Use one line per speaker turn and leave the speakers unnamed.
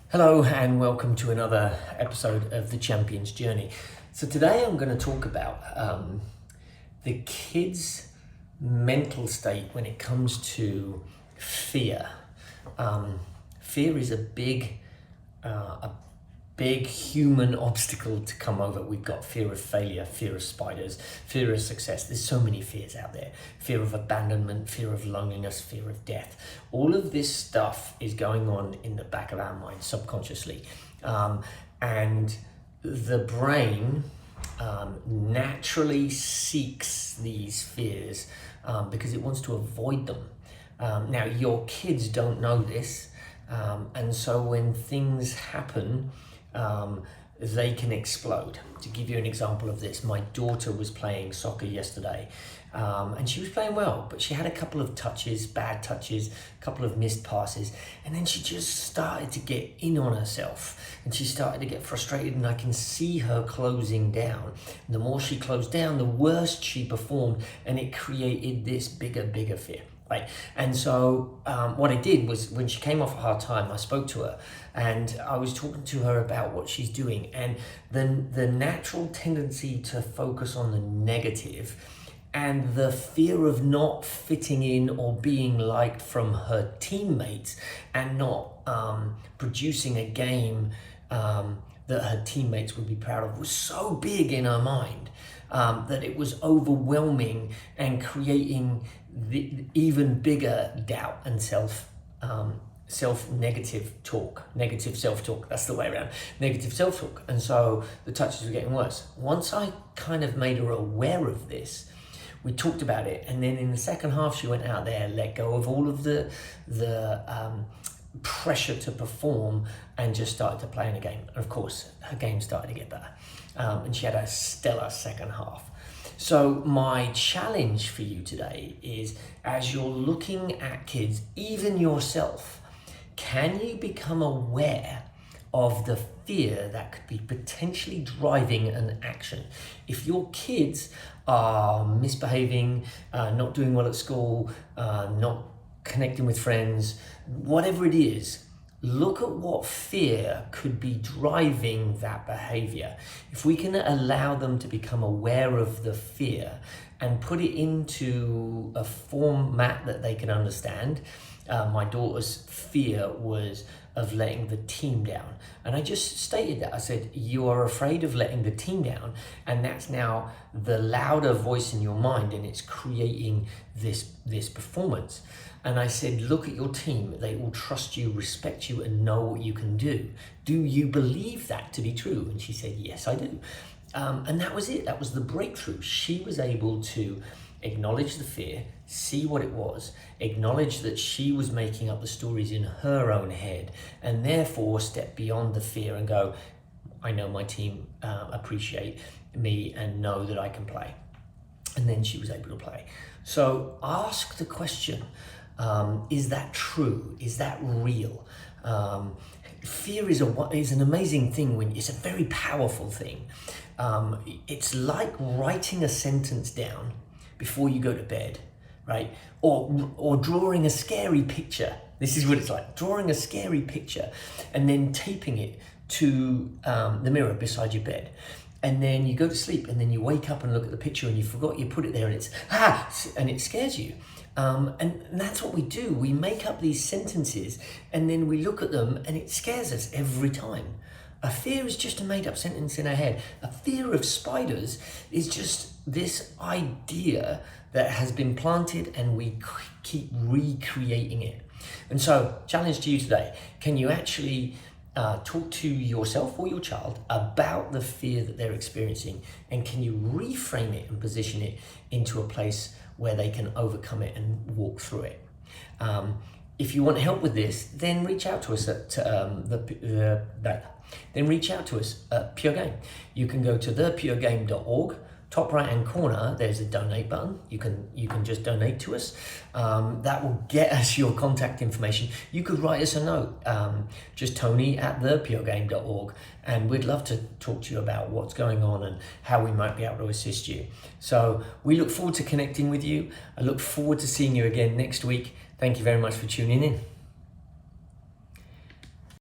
Hello and welcome to another episode of The Champion's Journey. So today I'm going to talk about the kids' mental state when it comes to fear. Fear is a big human obstacle to come over. We've got fear of failure, fear of spiders, fear of success. There's so many fears out there. Fear of abandonment, fear of loneliness, fear of death. All of this stuff is going on in the back of our mind subconsciously. And the brain naturally seeks these fears because it wants to avoid them. Now, your kids don't know this. And so when things happen, they can explode. To give you an example of this, my daughter was playing soccer yesterday, and she was playing well, but she had a couple of touches, bad touches, a couple of missed passes, and then she just started to get in on herself, and she started to get frustrated, and I can see her closing down. And the more she closed down, the worse she performed, and it created this bigger fear. Right. And so what I did was, when she came off a hard time, I spoke to her and I was talking to her about what she's doing, and the natural tendency to focus on the negative and the fear of not fitting in or being liked from her teammates and not producing a game that her teammates would be proud of was so big in her mind that it was overwhelming and creating the even bigger doubt and negative self-talk. That's the way around, negative self-talk. And so the touches were getting worse. Once I kind of made her aware of this, we talked about it, and then in the second half she went out there, let go of all of the pressure to perform, and just started to play in a game. And of course her game started to get better, and she had a stellar second half. So my challenge for you today is, as you're looking at kids, even yourself, can you become aware of the fear that could be potentially driving an action? If your kids are misbehaving, not doing well at school, not connecting with friends, whatever it is, look at what fear could be driving that behavior. If we can allow them to become aware of the fear and put it into a format that they can understand. My daughter's fear was of letting the team down. And I just stated that. I said, you are afraid of letting the team down, and that's now the louder voice in your mind, and it's creating this performance. And I said, look at your team. They all trust you, respect you, and know what you can do. Do you believe that to be true? And she said, yes, I do. And that was it. That was the breakthrough. She was able to acknowledge the fear, see what it was, acknowledge that she was making up the stories in her own head, and therefore step beyond the fear and go, I know my team appreciate me and know that I can play. And then she was able to play. So ask the question, is that true? Is that real? Fear is an amazing thing. It's a very powerful thing. It's like writing a sentence down before you go to bed, right? Or drawing a scary picture. This is what it's like, drawing a scary picture and then taping it to the mirror beside your bed. And then you go to sleep, and then you wake up and look at the picture, and you forgot you put it there, and it's and it scares you. And that's what we do. We make up these sentences, and then we look at them, and it scares us every time. A fear is just a made-up sentence in our head. A fear of spiders is just this idea that has been planted, and we keep recreating it. And so, challenge to you today: can you actually talk to yourself or your child about the fear that they're experiencing, and can you reframe it and position it into a place where they can overcome it and walk through it? If you want help with this, then reach out to us at PureGame. You can go to thepuregame.org. Top right hand corner, there's a donate button. You can just donate to us. That will get us your contact information. You could write us a note, just Tony@thepuregame.org, and we'd love to talk to you about what's going on and how we might be able to assist you. So we look forward to connecting with you. I look forward to seeing you again next week. Thank you very much for tuning in.